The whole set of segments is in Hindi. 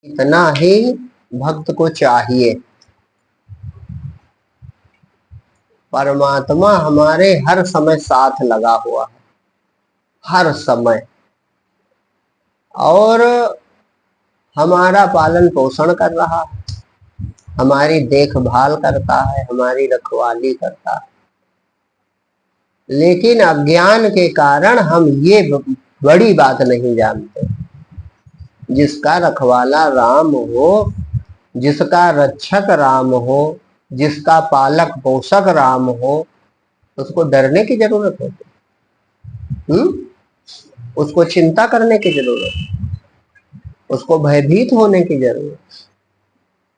इतना ही भक्त को चाहिए। परमात्मा हमारे हर समय साथ लगा हुआ है, हर समय, और हमारा पालन पोषण कर रहा है, हमारी देखभाल करता है, हमारी रखवाली करता है। लेकिन अज्ञान के कारण हम ये बड़ी बात नहीं जानते। जिसका रखवाला राम हो, जिसका रक्षक राम हो, जिसका पालक पोषक राम हो, उसको डरने की जरूरत होती, उसको चिंता करने की जरूरत, उसको भयभीत होने की जरूरत,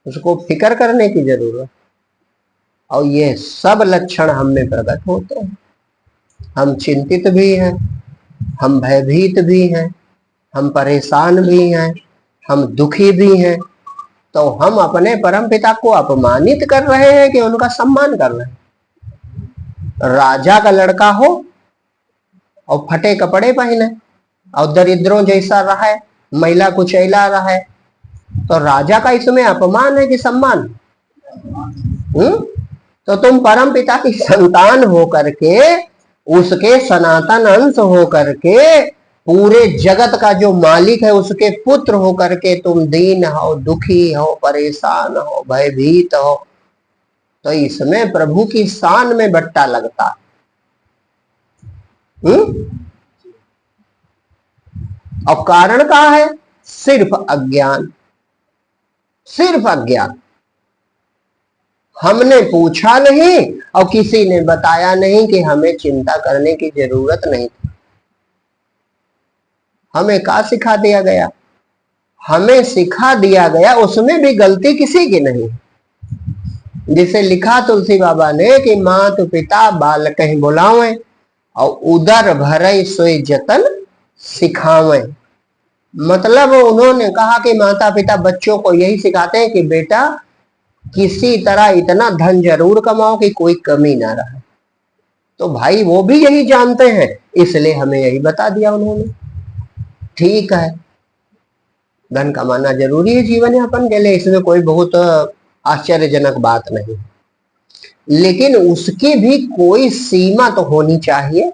उसको फिक्र करने की जरूरत। और ये सब लक्षण हम में प्रकट होते हैं। हम चिंतित भी हैं, हम भयभीत भी हैं, हम परेशान भी हैं, हम दुखी भी हैं। तो हम अपने परम पिता को अपमानित कर रहे हैं कि उनका सम्मान कर रहे हैं। राजा का लड़का हो और फटे कपड़े पहने और दरिद्रों जैसा रहा है, महिला कुचैला रहा है, तो राजा का इसमें अपमान है कि सम्मान? तो तुम परम पिता की संतान हो करके, उसके सनातन अंश हो करके, पूरे जगत का जो मालिक है उसके पुत्र हो करके तुम दीन हो, दुखी हो, परेशान हो, भयभीत हो, तो इसमें प्रभु की शान में बट्टा लगता है। और कारण क्या है? सिर्फ अज्ञान, सिर्फ अज्ञान। हमने पूछा नहीं और किसी ने बताया नहीं कि हमें चिंता करने की जरूरत नहीं थी। हमें क्या सिखा दिया गया? हमें सिखा दिया गया, उसमें भी गलती किसी की नहीं। जिसे लिखा तुलसी बाबा ने कि मात पिता बाल कहीं बुलावे और उदर भरे सोई जतन सिखावे। मतलब उन्होंने कहा कि माता पिता बच्चों को यही सिखाते हैं कि बेटा किसी तरह इतना धन जरूर कमाओ कि कोई कमी ना रहे। तो भाई वो भी यही जानते हैं, इसलिए हमें यही बता दिया उन्होंने। ठीक है, धन कमाना जरूरी है जीवन यापन के लिए, इसमें कोई बहुत आश्चर्यजनक बात नहीं, लेकिन उसकी भी कोई सीमा तो होनी चाहिए।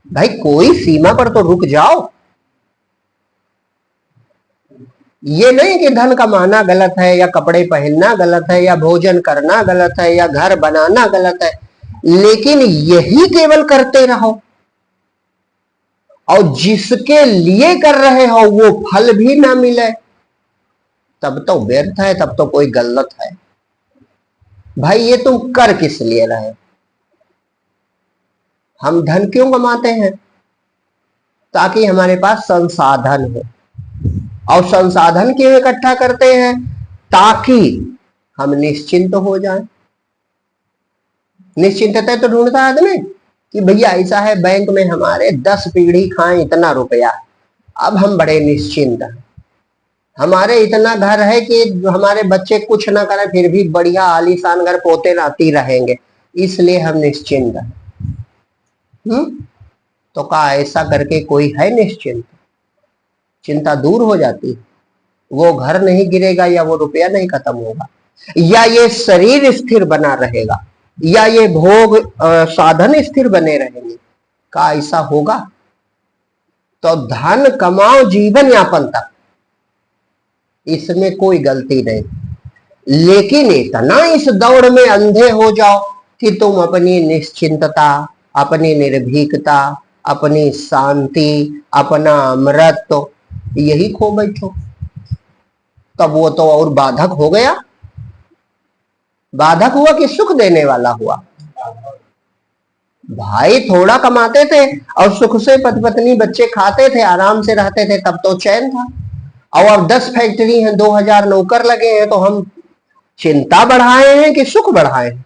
भाई कोई सीमा पर तो रुक जाओ। ये नहीं कि धन कमाना गलत है, या कपड़े पहनना गलत है, या भोजन करना गलत है, या घर बनाना गलत है, लेकिन यही केवल करते रहो और जिसके लिए कर रहे हो वो फल भी ना मिले, तब तो व्यर्थ है, तब तो कोई गलत है। भाई ये तुम कर किस लिए रहे? हम धन क्यों कमाते हैं? ताकि हमारे पास संसाधन हो। और संसाधन क्यों इकट्ठा करते हैं? ताकि हम निश्चिंत हो जाएं। निश्चिंतता तो ढूंढता है आदमी कि भैया ऐसा है, बैंक में हमारे 10 पीढ़ी खाएं इतना रुपया, अब हम बड़े निश्चिंत हैं। हमारे इतना घर है कि हमारे बच्चे कुछ ना करें फिर भी बढ़िया आलीशान घर पोते नाती रहेंगे, इसलिए हम निश्चिंत हैं। तो क्या ऐसा करके कोई है निश्चिंत? चिंता दूर हो जाती है। वो घर नहीं गिरेगा, या वो रुपया नहीं खत्म होगा, या ये शरीर स्थिर बना रहेगा, या ये भोग साधन स्थिर बने रहेंगे। क्या ऐसा होगा? तो धन कमाओ जीवन यापन तक, इसमें कोई गलती नहीं, लेकिन इतना इस दौड़ में अंधे हो जाओ कि तुम अपनी निश्चिंतता, अपनी निर्भीकता, अपनी शांति, अपना अमृत यही खो बैठो, तब वो तो और बाधक हो गया। बाधक हुआ कि सुख देने वाला हुआ? भाई थोड़ा कमाते थे और सुख से पति पत्नी बच्चे खाते थे, आराम से रहते थे, तब तो चैन था। और अब 10 फैक्ट्री हैं, 2000 नौकर लगे हैं, तो हम चिंता बढ़ाए हैं कि सुख बढ़ाए हैं?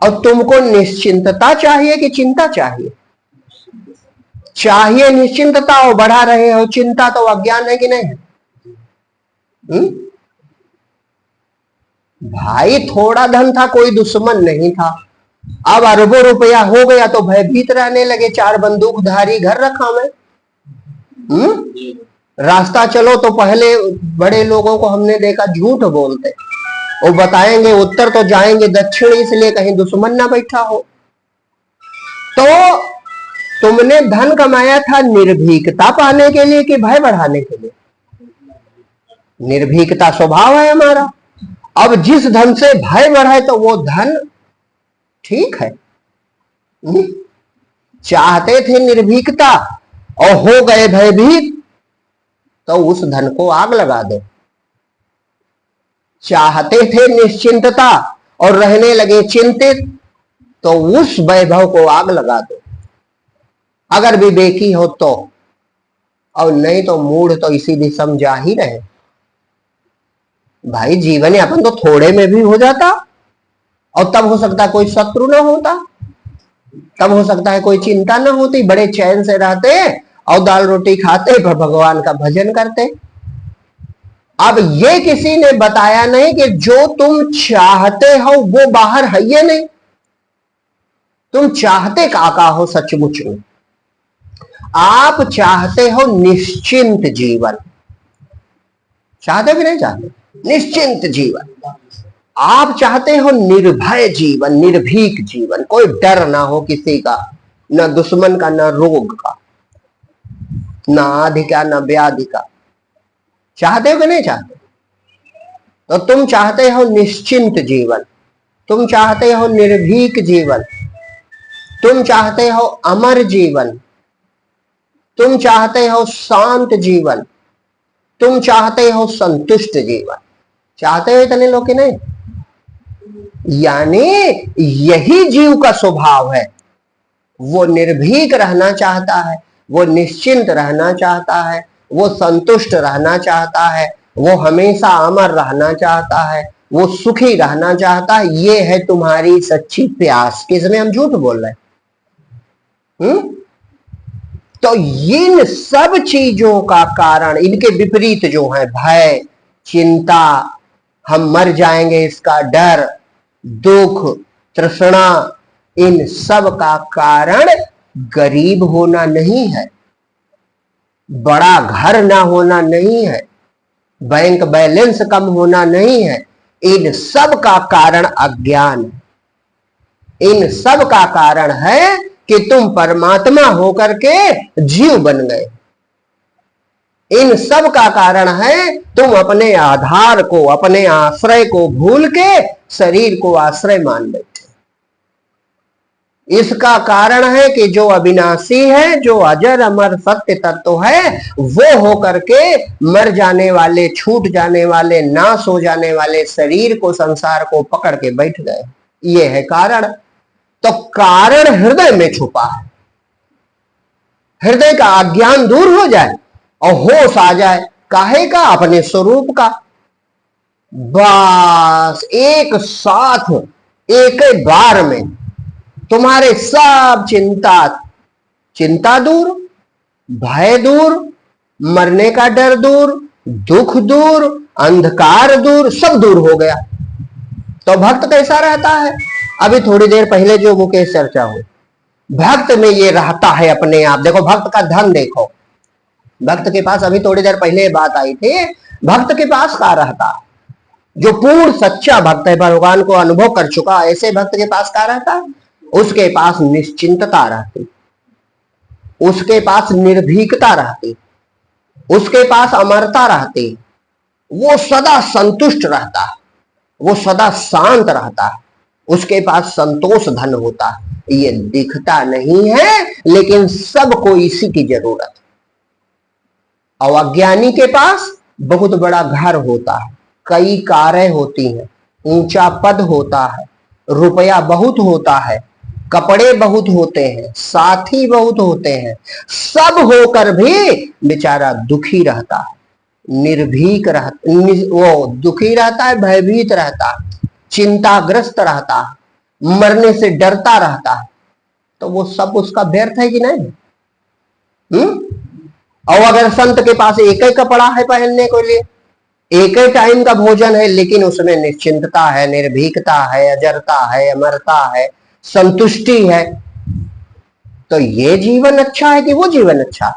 और तुमको निश्चिंतता चाहिए कि चिंता चाहिए? चाहिए निश्चिंतता और बढ़ा रहे हो चिंता, तो अज्ञान है कि नहीं है? भाई थोड़ा धन था, कोई दुश्मन नहीं था, अब अरबों रुपया हो गया तो भयभीत रहने लगे। 4 बंदूकधारी घर रखा मैं, रास्ता चलो तो पहले बड़े लोगों को हमने देखा झूठ बोलते, वो बताएंगे उत्तर तो जाएंगे दक्षिण, इसलिए कहीं दुश्मन ना बैठा हो। तो तुमने धन कमाया था निर्भीकता पाने के लिए कि भय बढ़ाने के लिए? निर्भीकता स्वभाव है हमारा। अब जिस धन से भय बढ़े तो वो धन ठीक है। चाहते थे निर्भीकता और हो गए भयभीत, तो उस धन को आग लगा दो। चाहते थे निश्चिंतता और रहने लगे चिंतित, तो उस वैभव को आग लगा दो, अगर विवेकी हो तो। और नहीं तो मूढ़ तो इसी दिशा में जा ही रहे। भाई जीवन यापन तो थोड़े में भी हो जाता, और तब हो सकता है कोई शत्रु ना होता, तब हो सकता है कोई चिंता ना होती, बड़े चैन से रहते और दाल रोटी खाते, पर भगवान का भजन करते। अब ये किसी ने बताया नहीं कि जो तुम चाहते हो वो बाहर है ये नहीं। तुम चाहते का हो सचमुच में? आप चाहते हो निश्चिंत जीवन, चाहते भी नहीं चाहते? निश्चिंत जीवन। आप चाहते हो निर्भय जीवन, निर्भीक जीवन, कोई डर ना हो किसी का, न दुश्मन का, न रोग का, न आदि का, न व्याधि का। चाहते हो कि नहीं चाहते? तो तुम चाहते हो निश्चिंत जीवन, तुम चाहते हो निर्भीक जीवन, तुम चाहते हो अमर जीवन, तुम चाहते हो शांत जीवन, तुम चाहते हो संतुष्ट जीवन। चाहते हो इतने लोग कि नहीं? यानी यही जीव का स्वभाव है। वो निर्भीक रहना चाहता है, वो निश्चिंत रहना चाहता है, वो संतुष्ट रहना चाहता है, वो हमेशा अमर रहना चाहता है, वो सुखी रहना चाहता है। ये है तुम्हारी सच्ची प्यास। किसमें हम झूठ बोल रहे हैं? तो इन सब चीजों का कारण, इनके विपरीत जो है भय, चिंता, हम मर जाएंगे इसका डर, दुख, तृष्णा, इन सब का कारण गरीब होना नहीं है, बड़ा घर ना होना नहीं है, बैंक बैलेंस कम होना नहीं है। इन सब का कारण अज्ञान है। इन सब का कारण है कि तुम परमात्मा होकर के जीव बन गए। इन सब का कारण है तुम अपने आधार को, अपने आश्रय को भूल के शरीर को आश्रय मान बैठे। इसका कारण है कि जो अविनाशी है, जो अजर अमर सत्य तत्व है, वो होकर के मर जाने वाले, छूट जाने वाले, नाश हो जाने वाले शरीर को, संसार को पकड़ के बैठ गए। ये है कारण। तो कारण हृदय में छुपा है। हृदय का अज्ञान दूर हो जाए और होश आ जाए, काहे का? अपने स्वरूप का। बस एक साथ, एक ही बार में तुम्हारे सब चिंता दूर, भय दूर, मरने का डर दूर, दुख दूर, अंधकार दूर, सब दूर हो गया। तो भक्त कैसा रहता है? अभी थोड़ी देर पहले जो मुकेश चर्चा हुई, भक्त में ये रहता है अपने आप। देखो भक्त का धन देखो, भक्त के पास, अभी थोड़ी देर पहले बात आई थी, भक्त के पास क्या रहता है? जो पूर्ण सच्चा भक्त है, भगवान को अनुभव कर चुका, ऐसे भक्त के पास क्या रहता है? उसके पास निश्चिंतता रहती, उसके पास निर्भीकता रहती, उसके पास अमरता रहती, वो सदा संतुष्ट रहता है, वो सदा शांत रहता है, उसके पास संतोष धन होता है। ये दिखता नहीं है, लेकिन सबको इसी की जरूरत है। और अज्ञानी के पास बहुत बड़ा घर होता है, कई कारें होती हैं, ऊंचा पद होता है, रुपया बहुत होता है, कपड़े बहुत होते हैं, साथी बहुत होते हैं, सब होकर भी बेचारा दुखी रहता है, निर्भीक रहता, वो दुखी रहता है, भयभीत रहता है, चिंताग्रस्त रहता है, मरने से डरता रहता है। तो वो सब उसका व्यर्थ है कि नहीं? और अगर संत के पास एक ही कपड़ा है पहनने के लिए, एक ही टाइम का भोजन है, लेकिन उसमें निश्चिंतता है, निर्भीकता है, अजरता है, अमरता है, संतुष्टि है, तो ये जीवन अच्छा है कि वो जीवन अच्छा है?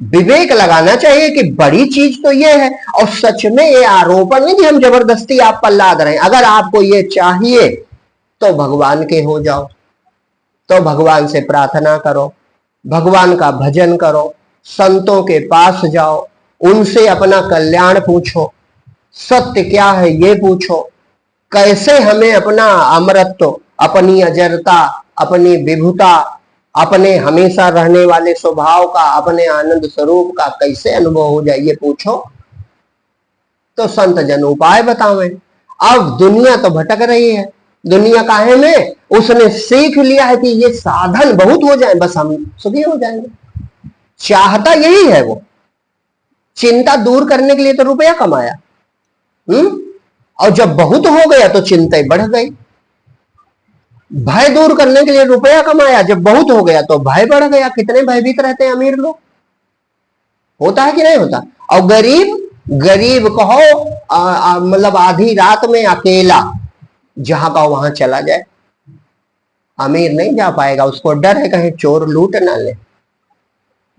विवेक लगाना चाहिए कि बड़ी चीज तो ये है। और सच में ये आरोपण नहीं कि हम जबरदस्ती आप पर लाद रहे हैं। अगर आपको ये चाहिए तो भगवान के हो जाओ, तो भगवान से प्रार्थना करो, भगवान का भजन करो, संतों के पास जाओ, उनसे अपना कल्याण पूछो, सत्य क्या है ये पूछो, कैसे हमें अपना अमरत्व, अपनी अजरता, अपनी विभुता, अपने हमेशा रहने वाले स्वभाव का, अपने आनंद स्वरूप का कैसे अनुभव हो जाए ये पूछो, तो संत जन उपाय बतावे। अब दुनिया तो भटक रही है, दुनिया काहे में, उसने सीख लिया है कि ये साधन बहुत हो जाए बस हम सुखी हो जाएंगे। चाहता यही है वो, चिंता दूर करने के लिए तो रुपया कमाया, और जब बहुत हो गया तो चिंताएं बढ़ गई। भय दूर करने के लिए रुपया कमाया, जब बहुत हो गया तो भय बढ़ गया। कितने भयभीत रहते हैं अमीर लोग, होता है कि नहीं होता। और गरीब, गरीब कहो मतलब आधी रात में अकेला जहां का वहां चला जाए, अमीर नहीं जा पाएगा, उसको डर है कहीं चोर लूट ना ले,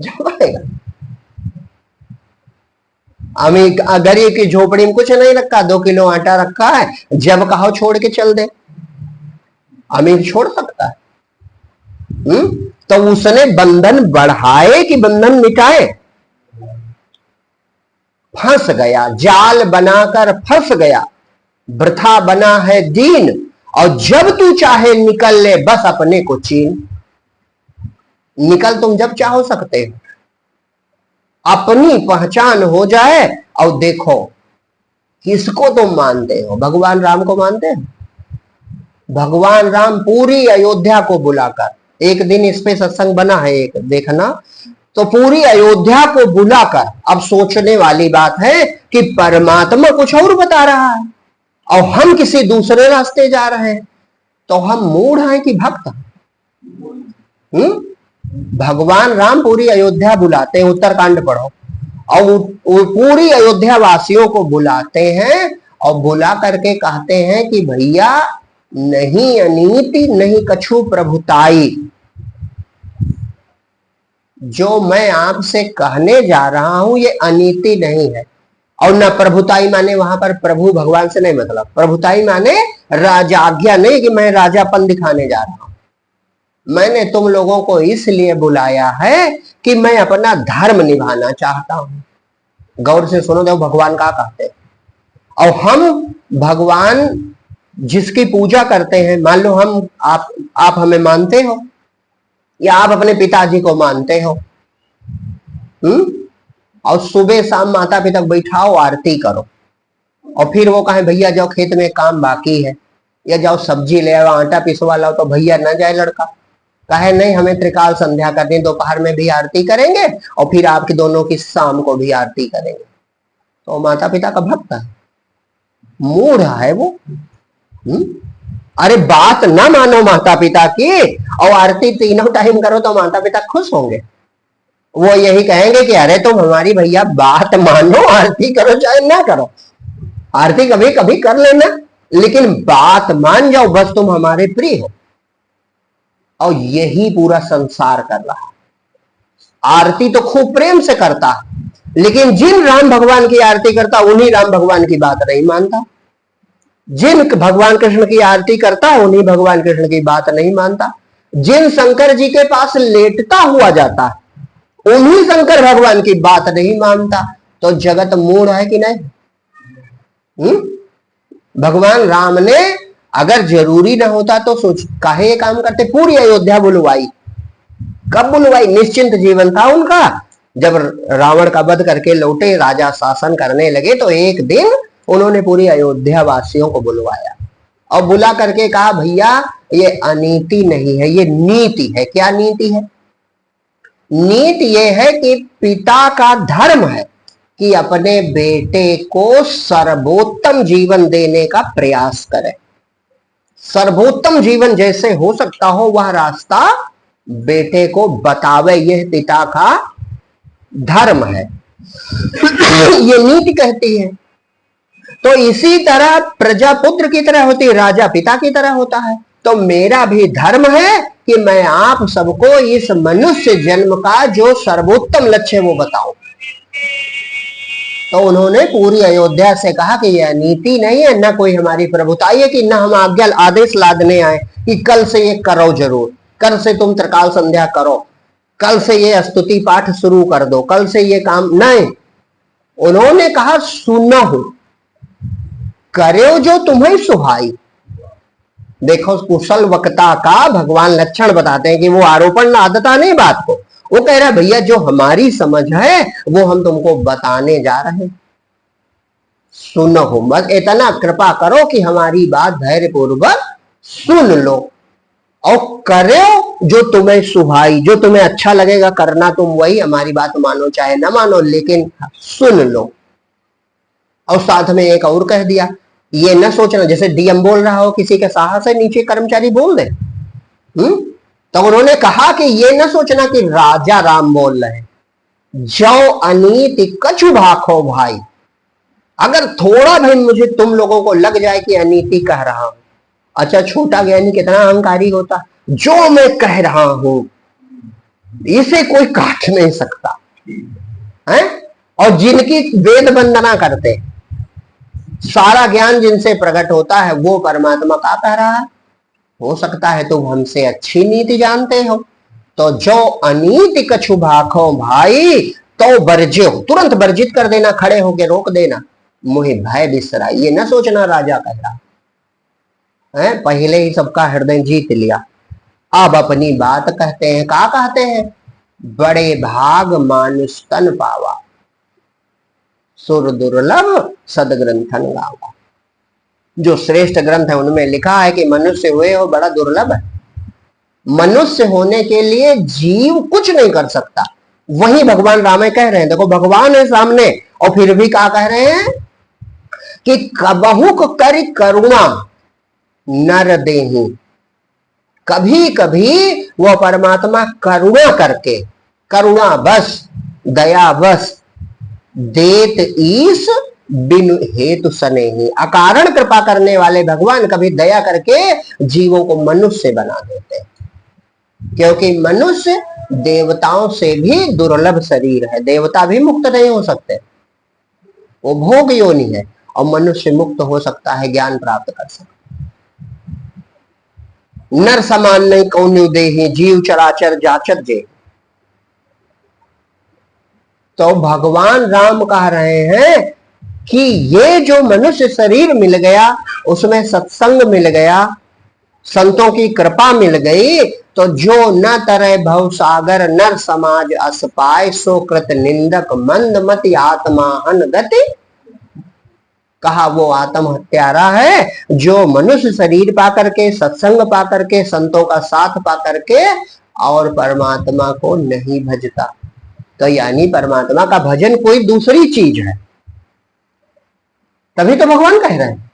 जा पाएगा। अमीर गरीब की झोपड़ी में कुछ नहीं रखा, 2 किलो आटा रखा है, जब कहो छोड़ के चल दे, अमीर छोड़ सकता है। तो उसने बंधन बढ़ाए कि बंधन मिटाए, फंस गया, जाल बनाकर फंस गया, वृथा बना है दीन, और जब तू चाहे निकल ले बस अपने को चीन। निकल तुम जब चाहो सकते हो, अपनी पहचान हो जाए। और देखो किसको तुम मानते हो, भगवान राम को मानते हो। भगवान राम पूरी अयोध्या को बुलाकर, एक दिन इस पे सत्संग बना है एक, देखना, तो पूरी अयोध्या को बुलाकर, अब सोचने वाली बात है कि परमात्मा कुछ और बता रहा है और हम किसी दूसरे रास्ते जा रहे हैं, तो हम मूढ़ हैं कि भक्त। भगवान राम पूरी अयोध्या बुलाते हैं, उत्तरकांड पढ़ो, और वो पूरी अयोध्या वासियों को बुलाते हैं और बुला करके कहते हैं कि भैया नहीं अनीति नहीं कछु प्रभुताई, जो मैं आपसे कहने जा रहा हूं ये अनीति नहीं है। और न प्रभुताई माने वहां पर प्रभु भगवान से नहीं मतलब, प्रभुताई माने राजा आज्ञा नहीं कि मैं राजापन दिखाने जा रहा हूं। मैंने तुम लोगों को इसलिए बुलाया है कि मैं अपना धर्म निभाना चाहता हूं। गौर से सुनो, देखो भगवान का कहते हैं। और हम भगवान जिसकी पूजा करते हैं, मान लो हम आप हमें मानते हो या आप अपने पिताजी को मानते हो, और सुबह शाम माता पिता बैठाओ आरती करो, और फिर वो कहे भैया जाओ खेत में काम बाकी है, या जाओ सब्जी ले आओ, आटा पिसवा लाओ, तो भैया ना जाए लड़का, कहे नहीं हमें त्रिकाल संध्या करनी, दोपहर में भी आरती करेंगे और फिर आपकी दोनों की शाम को भी आरती करेंगे, तो माता पिता का भक्त है, मूढ़ है वो। अरे बात ना मानो माता पिता की और आरती तीनों टाइम करो तो माता पिता खुश होंगे। वो यही कहेंगे कि अरे तुम हमारी भैया बात मानो, आरती करो चाहे ना करो, आरती कभी कभी कर लेना लेकिन बात मान जाओ, बस तुम हमारे प्रिय हो। और यही पूरा संसार कर रहा है। आरती तो खूब प्रेम से करता है, लेकिन जिन राम भगवान की आरती करता उन्हीं राम भगवान की बात नहीं मानता, जिन भगवान कृष्ण की आरती करता उन्हीं भगवान कृष्ण की बात नहीं मानता, जिन शंकर जी के पास लेटता हुआ जाता है उन्हीं शंकर भगवान की बात नहीं मानता। तो जगत मूढ़ है कि नहीं। भगवान राम ने अगर जरूरी ना होता तो सोच काहे ये काम करते, पूरी अयोध्या बुलवाई। कब बुलवाई, निश्चिंत जीवन था उनका, जब रावण का वध करके लौटे राजा शासन करने लगे तो एक दिन उन्होंने पूरी अयोध्या वासियों को बुलवाया और बुला करके कहा भैया ये अनीति नहीं है, ये नीति है। क्या नीति है? नीति ये है कि पिता का धर्म है कि अपने बेटे को सर्वोत्तम जीवन देने का प्रयास करे। सर्वोत्तम जीवन जैसे हो सकता हो वह रास्ता बेटे को बतावे, यह पिता का धर्म है। ये नीति कहती है। तो इसी तरह प्रजा पुत्र की तरह होती है, राजा पिता की तरह होता है। तो मेरा भी धर्म है कि मैं आप सबको इस मनुष्य जन्म का जो सर्वोत्तम लक्ष्य है वो बताऊं। तो उन्होंने पूरी अयोध्या से कहा कि यह नीति नहीं है, न कोई हमारी प्रभुताई है कि न हम आज्ञा आदेश लादने आए कि कल से ये करो, जरूर कल से तुम त्रिकाल संध्या करो, कल से ये स्तुति पाठ शुरू कर दो, कल से ये काम नहीं। उन्होंने कहा सुनो, करो जो तुम्हें सुहाई। देखो कुशल वक्ता का भगवान लक्षण बताते हैं कि वो आरोपण लादता नहीं बात को, वो कह रहा है भैया जो हमारी समझ है वो हम तुमको बताने जा रहे हैं, सुनो, बस इतना कृपा करो कि हमारी बात धैर्य पूर्वक सुन लो और करो जो तुम्हें सुहाई, जो तुम्हें अच्छा लगेगा करना तुम वही, हमारी बात मानो चाहे ना मानो लेकिन सुन लो। और साथ में एक और कह दिया, ये न सोचना जैसे डीएम बोल रहा हो किसी के साहस से नीचे कर्मचारी बोल दे। तो उन्होंने कहा कि ये न सोचना कि राजा राम बोल रहे, जो अनीति कछु भाखो भाई, अगर थोड़ा भी मुझे तुम लोगों को लग जाए कि अनीति कह रहा हूं, अच्छा छोटा ज्ञानी कितना अहंकारी होता, जो मैं कह रहा हूं इसे कोई काट नहीं सकता है। और जिनकी वेद वंदना करते, सारा ज्ञान जिनसे प्रकट होता है वो परमात्मा का कह रहा है। हो सकता है तुम हमसे अच्छी नीति जानते हो, तो जो अनीति कछु भाखो भाई तो वर्ज्यो, तुरंत वर्जित कर देना, खड़े होके रोक देना, मुहे भय बिसरा। ये ना सोचना राजा कह रहा है, पहले ही सबका हृदय जीत लिया, अब अपनी बात कहते हैं। क्या कहते हैं? बड़े भाग मानुष तन पावा, सुर दुर्लभ सदग्रंथन गावा। जो श्रेष्ठ ग्रंथ है उनमें लिखा है कि मनुष्य हुए हो बड़ा दुर्लभ है। मनुष्य होने के लिए जीव कुछ नहीं कर सकता, वही भगवान राम कह रहे हैं। देखो भगवान है सामने और फिर भी क्या कह रहे हैं कि कबहुक कर करुणा नर देहि, कभी कभी वो परमात्मा करुणा करके, करुणा बस दया बस देत ईश बिनु हेतु सनेही, अकारण कृपा करने वाले भगवान कभी दया करके जीवों को मनुष्य बना देते हैं, क्योंकि मनुष्य देवताओं से भी दुर्लभ शरीर है। देवता भी मुक्त नहीं हो सकते, वो भोग योनि है, और मनुष्य मुक्त हो सकता है, ज्ञान प्राप्त कर सकता है। नर समान नहीं कौन देहि, जीव चराचर जाचत जे। तो भगवान राम कह रहे हैं कि ये जो मनुष्य शरीर मिल गया, उसमें सत्संग मिल गया, संतों की कृपा मिल गई, तो जो न तरह भव सागर नर समाज अस पाए, सो कृत निंदक मंद मति आत्माहन गति। कहा वो आत्म हत्यारा है जो मनुष्य शरीर पा करके, सत्संग पा करके, संतों का साथ पा करके और परमात्मा को नहीं भजता। तो यानी परमात्मा का भजन कोई दूसरी चीज है, तभी तो भगवान कह रहे हैं।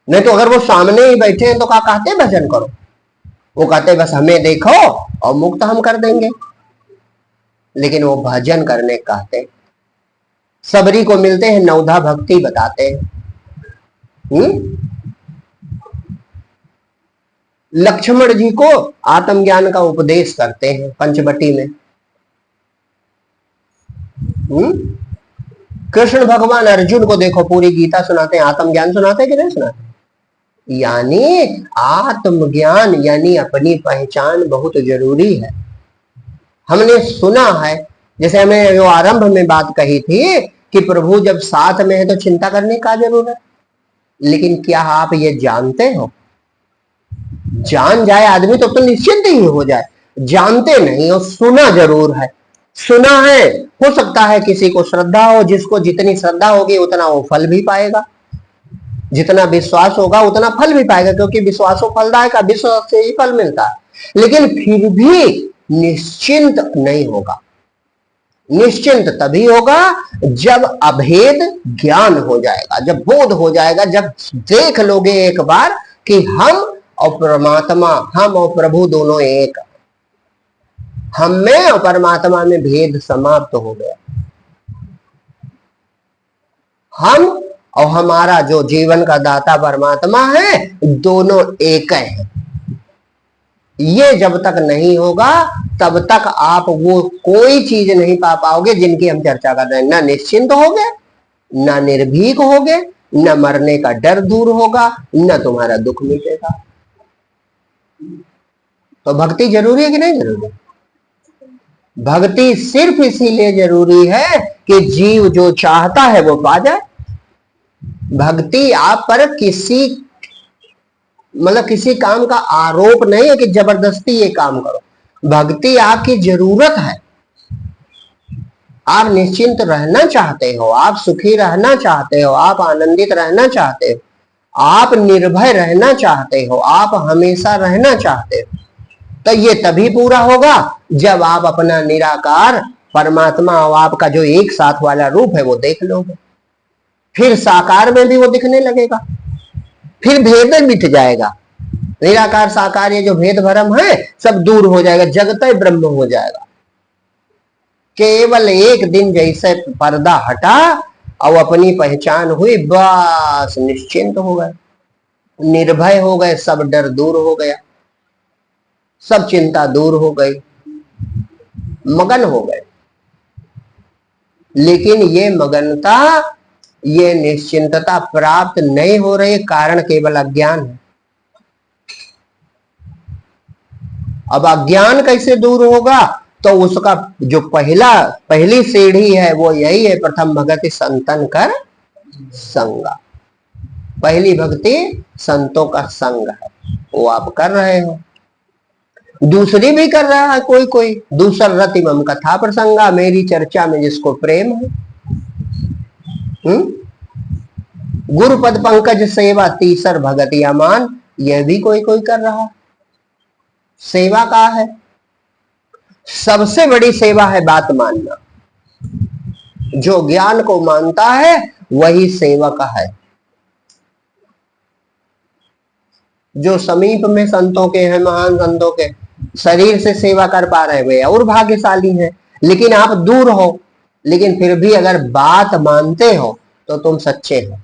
नहीं तो अगर वो सामने ही बैठे हैं तो क्या कहते भजन करो, वो कहते बस हमें देखो और मुक्त हम कर देंगे, लेकिन वो भजन करने कहते। सबरी को मिलते हैं नवधा भक्ति बताते हैं, लक्ष्मण जी को आत्मज्ञान का उपदेश करते हैं पंचवटी में। कृष्ण भगवान अर्जुन को देखो पूरी गीता सुनाते हैं, आत्मज्ञान सुनाते कि नहीं सुनाते। यानी आत्मज्ञान यानी अपनी पहचान बहुत जरूरी है। हमने सुना है, जैसे हमें जो आरंभ में बात कही थी कि प्रभु जब साथ में है तो चिंता करने का जरूरत है, लेकिन क्या आप ये जानते हो? जान जाए आदमी तो निश्चिंत ही हो जाए, जानते नहीं हो, सुना जरूर है। सुना है, हो सकता है किसी को श्रद्धा हो, जिसको जितनी श्रद्धा होगी उतना वो फल भी पाएगा, जितना विश्वास होगा उतना फल भी पाएगा, क्योंकि विश्वासो फलदायक, विश्वास से ही फल मिलता है। लेकिन फिर भी निश्चिंत नहीं होगा। निश्चिंत तभी होगा जब अभेद ज्ञान हो जाएगा, जब बोध हो जाएगा, जब देख लोगे एक बार कि हम और परमात्मा, हम और प्रभु दोनों एक, हम में और परमात्मा में भेद समाप्त हो गया। हम और हमारा जो जीवन का दाता परमात्मा है, दोनों एक है। ये जब तक नहीं होगा तब तक आप वो कोई चीज नहीं पा पाओगे जिनकी हम चर्चा कर रहे हैं। ना निश्चिंत होगे, ना निर्भीक होगे, न मरने का डर दूर होगा, न तुम्हारा दुख मिटेगा। तो भक्ति जरूरी है कि नहीं जरूरी? भक्ति सिर्फ इसीलिए जरूरी है कि जीव जो चाहता है वो पा जाए। भक्ति आप पर किसी किसी काम का आरोप नहीं है कि जबरदस्ती ये काम करो। भक्ति आपकी जरूरत है। आप निश्चिंत रहना चाहते हो, आप सुखी रहना चाहते हो, आप आनंदित रहना चाहते हो, आप निर्भय रहना चाहते हो, आप हमेशा रहना चाहते हो। तो ये तभी पूरा होगा जब आप अपना निराकार परमात्मा और आपका जो एक साथ वाला रूप है वो देख लोगे। फिर साकार में भी वो दिखने लगेगा, फिर भेद मिट जाएगा। निराकार साकार ये जो भेद भरम है सब दूर हो जाएगा, जगत ब्रह्म हो जाएगा। केवल एक दिन जैसे पर्दा हटा और अपनी पहचान हुई, बस निश्चिंत हो गए, निर्भय हो गए, सब डर दूर हो गया, सब चिंता दूर हो गई, मगन हो गए। लेकिन ये मगनता, ये निश्चिंतता प्राप्त नहीं हो रही, कारण केवल अज्ञान है। अब अज्ञान कैसे दूर होगा? तो उसका जो पहली सीढ़ी है वो यही है, प्रथम भगति संतन कर संगा। पहली भक्ति संतों का संग है, वो आप कर रहे हो। दूसरी भी कर रहा है कोई कोई, दूसर रति मम कथा प्रसंगा, मेरी चर्चा में जिसको प्रेम है। गुरु पद पंकज सेवा तीसर भगति अमान, यह भी कोई कोई कर रहा। सेवा का है, सबसे बड़ी सेवा है बात मानना। जो ज्ञान को मानता है वही सेवक है। जो समीप में संतों के हैं, महान संतों के, शरीर से सेवा कर पा रहे वे और भाग्यशाली हैं। लेकिन आप दूर हो, लेकिन फिर भी अगर बात मानते हो तो तुम सच्चे हो,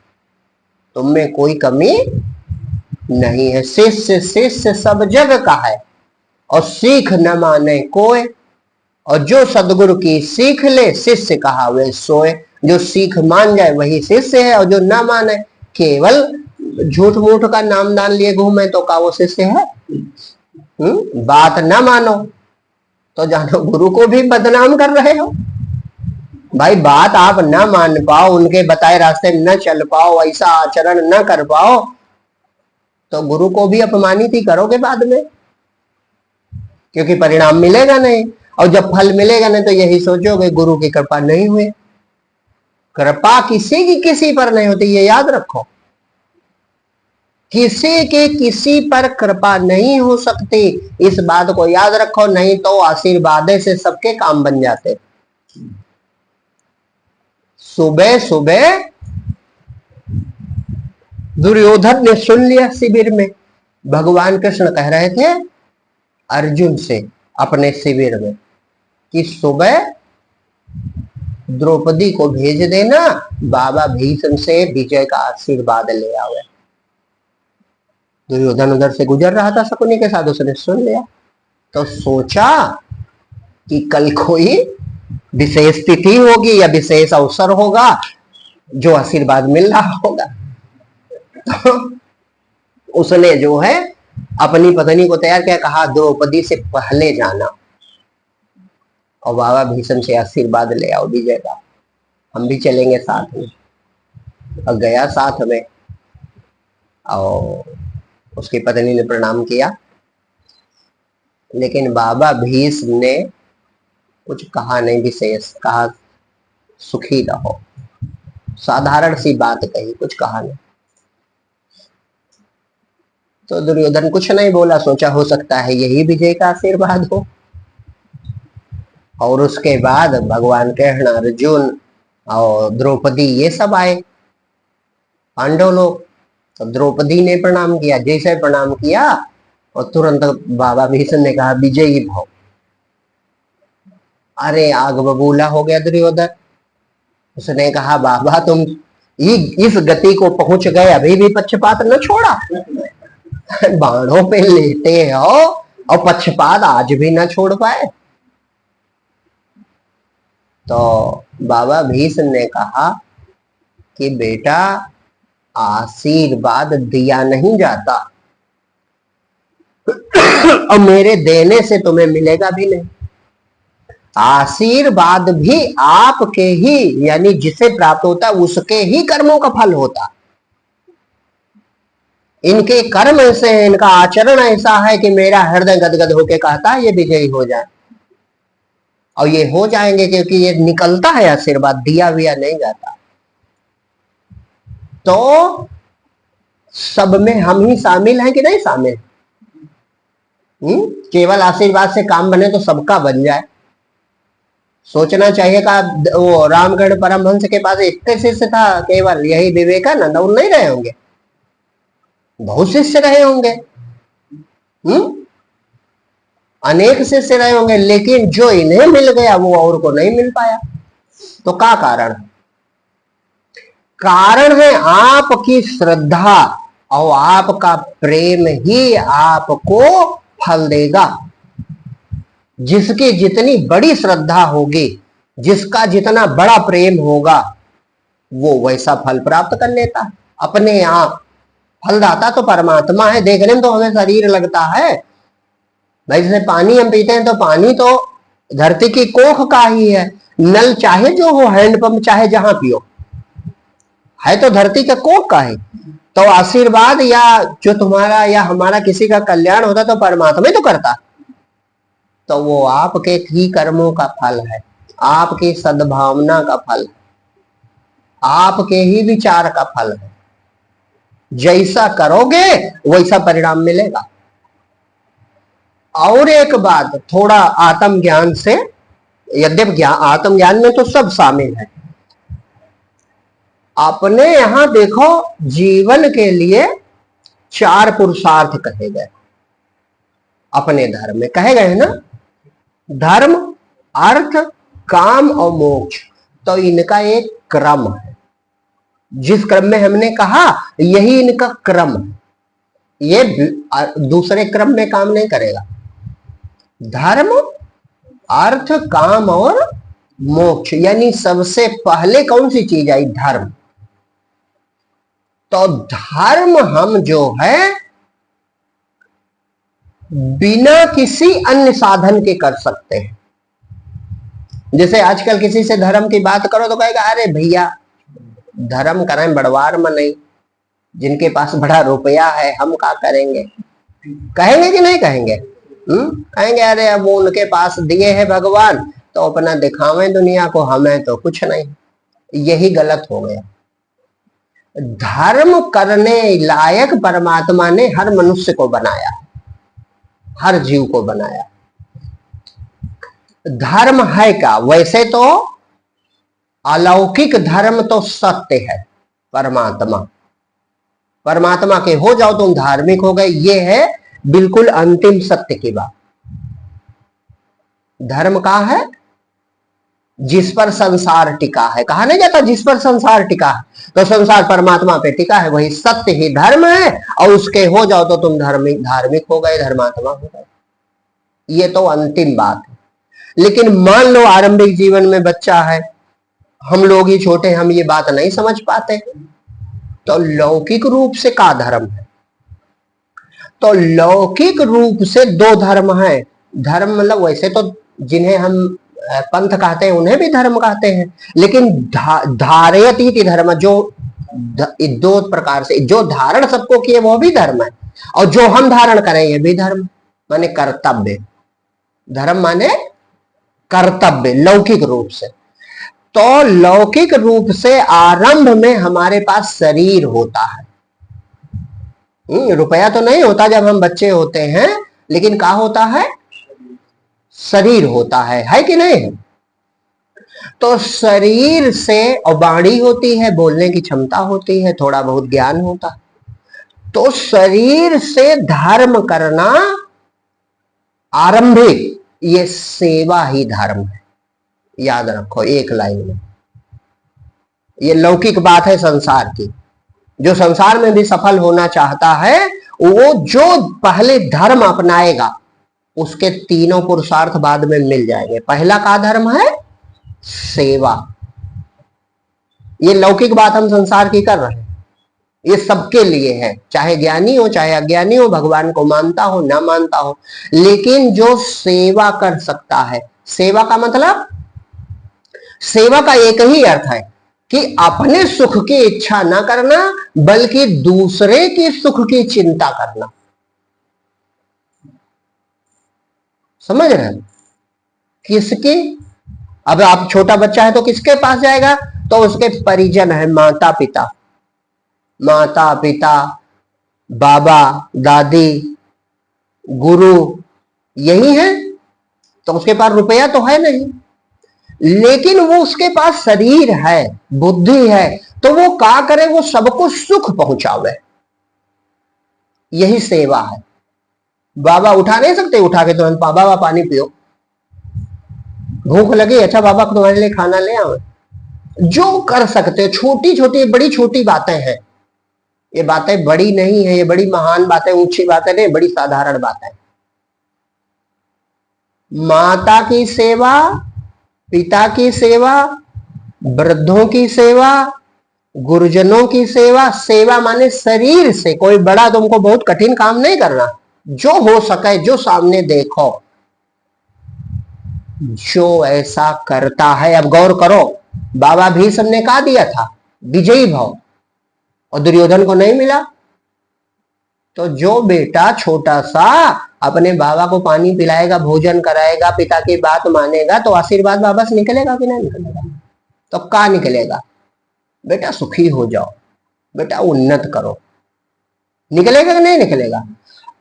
तुम में कोई कमी नहीं है। शिष्य शिष्य सब जग का है और सीख न माने कोय, और जो सदगुरु की सीख ले शिष्य कहा वे सोए। जो सीख मान जाए वही शिष्य है, और जो न माने केवल झूठ मूठ का नाम दान लिए घूमे तो का वो शिष्य है? बात न मानो तो जानो गुरु को भी बदनाम कर रहे हो। भाई बात आप न मान पाओ, उनके बताए रास्ते में न चल पाओ, ऐसा आचरण न कर पाओ, तो गुरु को भी अपमानित ही करोगे बाद में, क्योंकि परिणाम मिलेगा नहीं। और जब फल मिलेगा नहीं तो यही सोचोगे गुरु की कृपा नहीं हुई। कृपा किसी की किसी पर नहीं होती, ये याद रखो। किसी के किसी पर कृपा नहीं हो सकती, इस बात को याद रखो। नहीं तो आशीर्वाद से सबके काम बन जाते। सुबह सुबह दुर्योधन ने सुन लिया शिविर में, भगवान कृष्ण कह रहे थे अर्जुन से अपने शिविर में कि सुबह द्रौपदी को भेज देना, बाबा भीष्म से विजय का आशीर्वाद ले आवे। दुर्योधन उधर से गुजर रहा था शकुनी के साथ, उसने सुन लिया तो सोचा कि कल कोई विशेष तिथि होगी या विशेष अवसर होगा जो आशीर्वाद मिल रहा होगा। तो उसने जो है अपनी पत्नी को तैयार किया, कहा द्रौपदी से पहले जाना और बाबा भीष्म से आशीर्वाद ले आओ विजय का, हम भी चलेंगे साथ में। और गया साथ में, और उसकी पत्नी ने प्रणाम किया, लेकिन बाबा भीष्म ने कुछ कहा नहीं विशेष, कहा सुखी रहो, साधारण सी बात कही, कुछ कहा नहीं। तो दुर्योधन कुछ नहीं बोला, सोचा हो सकता है यही विजय का आशीर्वाद हो। और उसके बाद भगवान कृष्ण, अर्जुन और द्रौपदी ये सब आए, पांडव लोग। तो द्रौपदी ने प्रणाम किया, जैसे प्रणाम किया और तुरंत बाबा भीष्म ने कहा विजयी भव। अरे आग बबूला हो गया दुर्योधन। उसने कहा बाबा तुम इस गति को पहुंच गए, अभी भी पक्षपात न छोड़ा, बाणों पे लेटे हो और पक्षपात आज भी ना छोड़ पाए। तो बाबा भीष्म ने कहा कि बेटा, आशीर्वाद दिया नहीं जाता और मेरे देने से तुम्हें मिलेगा भी नहीं। आशीर्वाद भी आपके ही, यानी जिसे प्राप्त होता है उसके ही कर्मों का फल होता। इनके कर्म ऐसे हैं, इनका आचरण ऐसा है कि मेरा हृदय गदगद होके कहता है ये विजयी हो जाए, और ये हो जाएंगे क्योंकि ये निकलता है आशीर्वाद, दिया विया नहीं जाता। तो सब में हम ही शामिल हैं कि नहीं शामिल? केवल आशीर्वाद से काम बने तो सबका बन जाए। सोचना चाहिए का वो रामगढ़ परमहंस के पास एक शिष्य था केवल, यही विवेकानंद, और नहीं रहे होंगे, बहुत शिष्य रहे होंगे, अनेक शिष्य रहे होंगे, लेकिन जो इन्हें मिल गया वो और को नहीं मिल पाया। तो क्या कारण? कारण है आपकी श्रद्धा, और आपका प्रेम ही आपको फल देगा। जिसकी जितनी बड़ी श्रद्धा होगी, जिसका जितना बड़ा प्रेम होगा, वो वैसा फल प्राप्त कर लेता है अपने आप। फलदाता तो परमात्मा है। देखने में तो हमें शरीर लगता है भाई, जैसे पानी हम पीते हैं तो पानी तो धरती की कोख का ही है। नल चाहे जो हो, हैंडपंप चाहे जहां पियो, है तो धरती का कोख का है। तो आशीर्वाद या जो तुम्हारा या हमारा किसी का कल्याण होता तो परमात्मा ही तो करता। तो वो आपके ही कर्मों का फल है, आपकी सद्भावना का फल है, आपके ही विचार का फल है। जैसा करोगे वैसा परिणाम मिलेगा। और एक बात, थोड़ा आत्मज्ञान से, यद्यपि आत्मज्ञान में तो सब शामिल है, अपने यहां देखो जीवन के लिए 4 पुरुषार्थ कहे गए, अपने धर्म में कहे गए ना, धर्म, अर्थ, काम और मोक्ष। तो इनका एक क्रम है, जिस क्रम में हमने कहा यही इनका क्रम है, ये दूसरे क्रम में काम नहीं करेगा। धर्म, अर्थ, काम और मोक्ष, यानी सबसे पहले कौन सी चीज आई? धर्म। तो धर्म हम जो है बिना किसी अन्य साधन के कर सकते हैं। जैसे आजकल किसी से धर्म की बात करो तो कहेगा अरे भैया धर्म करें बड़वार में नहीं, जिनके पास बड़ा रुपया है हम क्या करेंगे? कहेंगे कि नहीं कहेंगे? कहेंगे अरे अब वो उनके पास दिए हैं भगवान तो अपना दिखावे दुनिया को, हमें तो कुछ नहीं। यही गलत हो गया। धर्म करने लायक परमात्मा ने हर मनुष्य को बनाया, हर जीव को बनाया। धर्म है क्या? वैसे तो अलौकिक धर्म तो सत्य है, परमात्मा। परमात्मा के हो जाओ तुम धार्मिक हो गए, ये है बिल्कुल अंतिम सत्य की बात। धर्म का है जिस पर संसार टिका है। कहा नहीं जाता जिस पर संसार टिका है, तो संसार परमात्मा पे टिका है, वही सत्य ही धर्म है। और उसके हो जाओ तो तुम धार्मिक हो गए, धर्मात्मा हो गए। ये तो अंतिम बात है। लेकिन मान लो आरंभिक जीवन में बच्चा है, हम लोग ही छोटे, हम ये बात नहीं समझ पाते, तो लौकिक रूप से का धर्म है? तो लौकिक रूप से 2 धर्म है। धर्म मतलब वैसे तो जिन्हें हम पंथ कहते हैं उन्हें भी धर्म कहते हैं, लेकिन धारयत ही धर्म, जो 2 प्रकार से जो धारण सबको किए वो भी धर्म है, और जो हम धारण करें ये भी धर्म, माने कर्तव्य। धर्म माने कर्तव्य लौकिक रूप से। तो लौकिक रूप से आरंभ में हमारे पास शरीर होता है। रुपया तो नहीं होता जब हम बच्चे होते हैं, लेकिन क्या होता है? शरीर होता है कि नहीं है? तो शरीर से, और वाणी होती है, बोलने की क्षमता होती है, थोड़ा बहुत ज्ञान होता है। तो शरीर से धर्म करना आरंभिक, ये सेवा ही धर्म है। याद रखो एक लाइन में, ये लौकिक बात है संसार की। जो संसार में भी सफल होना चाहता है वो जो पहले धर्म अपनाएगा उसके तीनों पुरुषार्थ बाद में मिल जाएंगे। पहला का धर्म है सेवा। ये लौकिक बात हम संसार की कर रहे हैं, ये सबके लिए है, चाहे ज्ञानी हो चाहे अज्ञानी हो, भगवान को मानता हो ना मानता हो, लेकिन जो सेवा कर सकता है। सेवा का मतलब, सेवा का एक ही अर्थ है कि अपने सुख की इच्छा ना करना बल्कि दूसरे की सुख की चिंता करना। समझ रहे हैं? किसकी? अब आप छोटा बच्चा है तो किसके पास जाएगा? तो उसके परिजन है, माता पिता, माता पिता, बाबा दादी, गुरु, यही है। तो उसके पास रुपया तो है नहीं, लेकिन वो उसके पास शरीर है, बुद्धि है, तो वो क्या करे? वो सबको सुख पहुंचावे। यही सेवा है। बाबा उठा नहीं सकते, उठा के तुरंत बाबा पानी पियो, भूख लगी, अच्छा बाबा तुम्हारे लिए खाना ले आओ। जो कर सकते हो, छोटी छोटी बड़ी छोटी बातें हैं। ये बातें बड़ी नहीं है, ये बड़ी महान बातें, ऊंची बातें नहीं, बड़ी साधारण बातें। माता की सेवा, पिता की सेवा, वृद्धों की सेवा, गुरुजनों की सेवा। सेवा माने शरीर से कोई बड़ा तुमको बहुत कठिन काम नहीं करना, जो हो सके, जो सामने देखो, जो ऐसा करता है। अब गौर करो, बाबा भीष्म ने कहा दिया था, विजयी भव, और दुर्योधन को नहीं मिला। तो जो बेटा छोटा सा अपने बाबा को पानी पिलाएगा, भोजन कराएगा, पिता की बात मानेगा, तो आशीर्वाद बाबा से निकलेगा कि नहीं निकलेगा? तो क्या निकलेगा? बेटा सुखी हो जाओ, बेटा उन्नत करो, निकलेगा कि नहीं निकलेगा?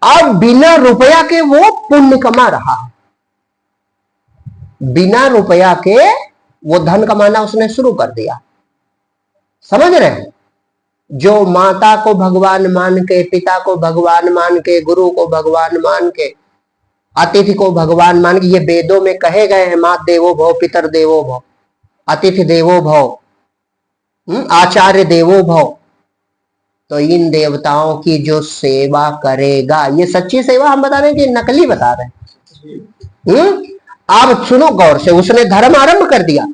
अब बिना रुपया के वो पुण्य कमा रहा है, बिना रुपया के वो धन कमाना उसने शुरू कर दिया। समझ रहे हैं? जो माता को भगवान मान के, पिता को भगवान मान के, गुरु को भगवान मान के, अतिथि को भगवान मान के, ये वेदों में कहे गए हैं, मात देवो भव, पितर देवो भव, अतिथि देवो भव, आचार्य देवो भव। तो इन देवताओं की जो सेवा करेगा, ये सच्ची सेवा हम बता रहे हैं कि नकली बता रहे हैं? अब सुनो गौर से, उसने धर्म आरंभ कर दिया।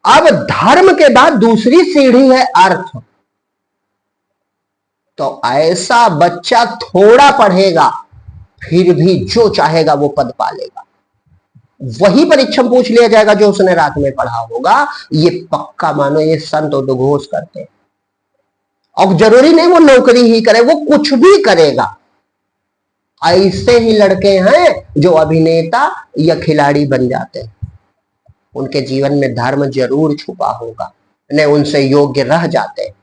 अब धर्म के बाद दूसरी सीढ़ी है अर्थ। तो ऐसा बच्चा थोड़ा पढ़ेगा फिर भी जो चाहेगा वो पद पालेगा। वही परीक्षा पूछ लिया जाएगा जो उसने रात में पढ़ा होगा, ये पक्का मानो। ये संत उद्घोष करते हैं, और जरूरी नहीं वो नौकरी ही करे, वो कुछ भी करेगा। ऐसे ही लड़के हैं जो अभिनेता या खिलाड़ी बन जाते हैं, उनके जीवन में धर्म जरूर छुपा होगा, नहीं उनसे योग्य रह जाते हैं,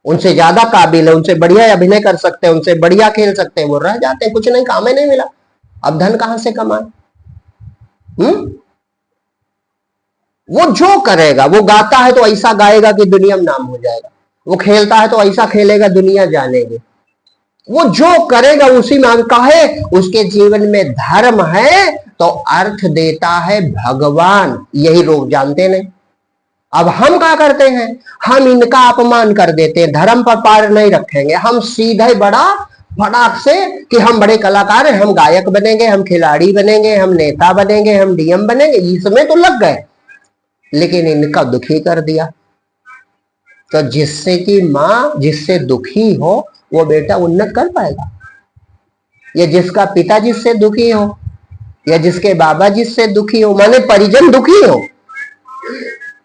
उनसे ज्यादा काबिल है, उनसे बढ़िया अभिनय कर सकते हैं, उनसे बढ़िया खेल सकते हैं, वो रह जाते हैं, कुछ नहीं, काम ही नहीं मिला। अब धन कहां से कमाए? वो जो करेगा, वो गाता है तो ऐसा गाएगा कि दुनिया में नाम हो जाएगा, वो खेलता है तो ऐसा खेलेगा दुनिया जानेगी। वो जो करेगा उसी में काहे, उसके जीवन में धर्म है तो अर्थ देता है भगवान। यही लोग जानते नहीं। अब हम क्या करते हैं? हम इनका अपमान कर देते हैं, धर्म पर पार नहीं रखेंगे, हम सीधे बड़ा फटाक से कि हम बड़े कलाकार हैं, हम गायक बनेंगे, हम खिलाड़ी बनेंगे, हम नेता बनेंगे, हम डीएम बनेंगे, इसमें तो लग गए, लेकिन इनका दुखी कर दिया। तो जिससे कि माँ जिससे दुखी हो वो बेटा उन्नत कर पाएगा, या जिसका पिता जिससे दुखी हो, या जिसके बाबा जिससे दुखी हो, माने परिजन दुखी हो,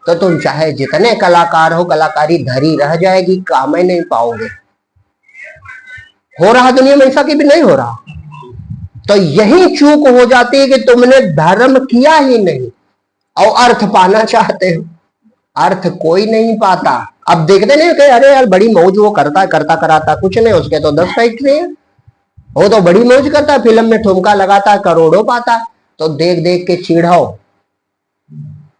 तो तुम चाहे जितने कलाकार हो, कलाकारी धरी रह जाएगी, काम ही नहीं पाओगे। हो रहा दुनिया में ऐसा कि भी नहीं हो रहा। तो यही चूक हो जाती है कि तुमने धर्म किया ही नहीं और अर्थ पाना चाहते हो। अर्थ कोई नहीं पाता। अब देखते नहीं कि अरे यार बड़ी मौज वो करता कराता कुछ नहीं, उसके तो 10 फैक्ट्री है, वो तो बड़ी मौज करता, फिल्म में ठुमका लगाता, करोड़ों पाता, तो देख देख के चिढ़ाओ।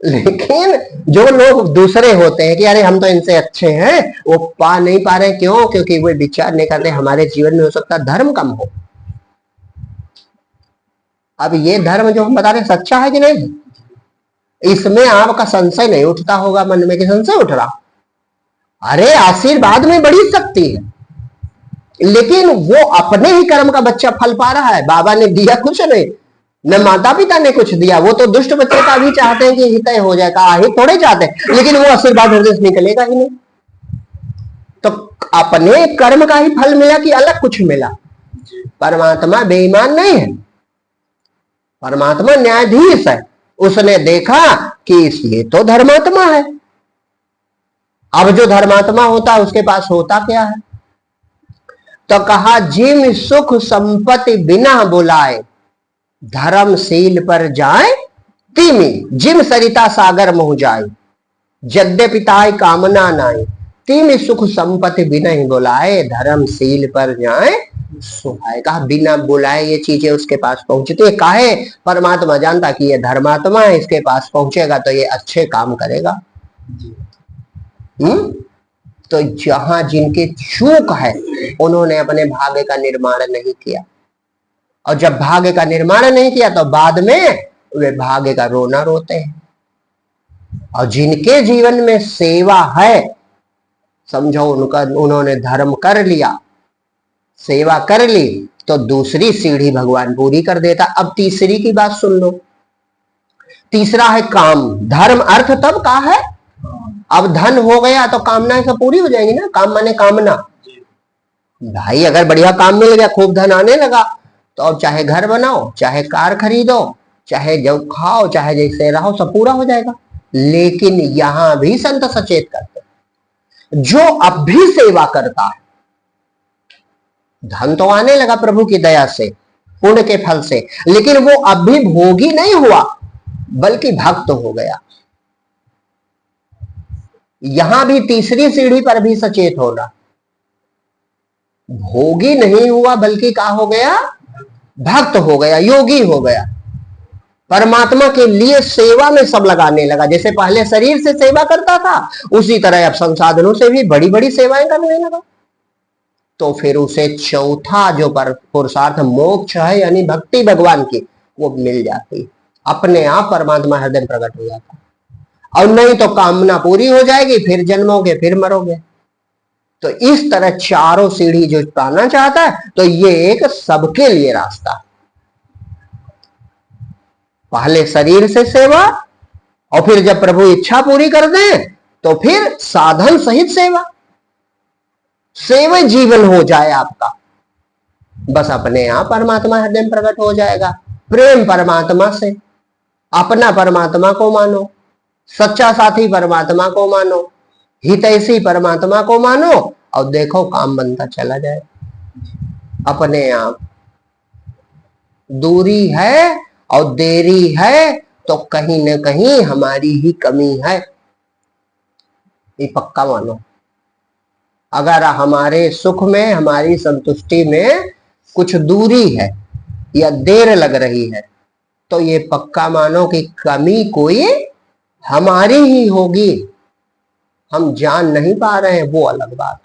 लेकिन जो लोग दूसरे होते हैं कि अरे हम तो इनसे अच्छे हैं, वो पा नहीं पा रहे, क्यों? क्योंकि वो विचार नहीं करते हमारे जीवन में हो सकता धर्म कम हो। अब ये धर्म जो हम बता रहे सच्चा है कि नहीं, इसमें आपका संशय नहीं उठता होगा मन में कि संशय उठ रहा। अरे आशीर्वाद में बड़ी शक्ति है, लेकिन वो अपने ही कर्म का बच्चा फल पा रहा है, बाबा ने दिया कुछ नहीं, न माता पिता ने कुछ दिया। वो तो दुष्ट बच्चे का भी चाहते हैं कि हितय हो जाए, का हित थोड़े चाहते हैं, लेकिन वो आशीर्वाद हृदय से निकलेगा ही नहीं। तो अपने कर्म का ही फल मिला कि अलग कुछ मिला? परमात्मा बेईमान नहीं है, परमात्मा न्यायाधीश है। उसने देखा कि ये तो धर्मात्मा है। अब जो धर्मात्मा होता है उसके पास होता क्या है? तो कहा जिम सुख संपत्ति बिना बुलाए धर्मशील पर जाए तिमी, जिम सरिता सागर मोह जाए यद्यपि ताय कामना नाय, तिमी सुख संपत्ति बिना ही बुलाए धर्मशील पर जाए सुहाए। कहा बिना बुलाए ये चीजें उसके पास पहुंचती है। काहे? परमात्मा जानता कि ये धर्मात्मा है, इसके पास पहुंचेगा तो ये अच्छे काम करेगा। तो जहां जिनके चूक है उन्होंने अपने भाग्य का निर्माण नहीं किया, और जब भाग्य का निर्माण नहीं किया तो बाद में वे भाग्य का रोना रोते हैं। और जिनके जीवन में सेवा है, समझो उनका उन्होंने धर्म कर लिया, सेवा कर ली, तो दूसरी सीढ़ी भगवान पूरी कर देता। अब तीसरी की बात सुन लो। तीसरा है काम। धर्म अर्थ तब का है, अब धन हो गया तो कामनाएं सब पूरी हो जाएंगी ना। काम माने कामना। भाई अगर बढ़िया काम मिल गया, खूब धन आने लगा, तो अब चाहे घर बनाओ, चाहे कार खरीदो, चाहे जो खाओ, चाहे जैसे रहो, सब पूरा हो जाएगा। लेकिन यहां भी संत सचेत करते हैं, जो अब भी सेवा करता है, धन तो आने लगा प्रभु की दया से, पुण्य के फल से, लेकिन वो अब भी भोगी नहीं हुआ बल्कि भक्त हो गया। यहां भी तीसरी सीढ़ी पर भी सचेत होना। भोगी नहीं हुआ बल्कि क्या हो गया? भक्त हो गया, योगी हो गया, परमात्मा के लिए सेवा में सब लगाने लगा। जैसे पहले शरीर से सेवा करता था, उसी तरह अब संसाधनों से भी बड़ी बड़ी सेवाएं करने लगा। तो फिर उसे चौथा जो पुरुषार्थ मोक्ष है, यानी भक्ति भगवान की, वो मिल जाती, अपने आप परमात्मा हृदय प्रकट हो जाता। और नहीं तो कामना पूरी हो जाएगी, फिर जन्मोगे, फिर मरोगे। तो इस तरह चारों सीढ़ी जो पाना चाहता है, तो ये एक सबके लिए रास्ता। पहले शरीर से सेवा, और फिर जब प्रभु इच्छा पूरी कर दे तो फिर साधन सहित सेवा। सेवा जीवन हो जाए आपका, बस अपने आप परमात्मा हृदय में प्रकट हो जाएगा। प्रेम परमात्मा से, अपना परमात्मा को मानो, सच्चा साथी परमात्मा को मानो, हितैषी परमात्मा को मानो, और देखो काम बनता चला जाए अपने आप। दूरी है और देरी है तो कहीं न कहीं हमारी ही कमी है, ये पक्का मानो। अगर हमारे सुख में, हमारी संतुष्टि में कुछ दूरी है या देर लग रही है, तो ये पक्का मानो कि कमी कोई हमारी ही होगी। हम जान नहीं पा रहे हैं, वो अलग बात।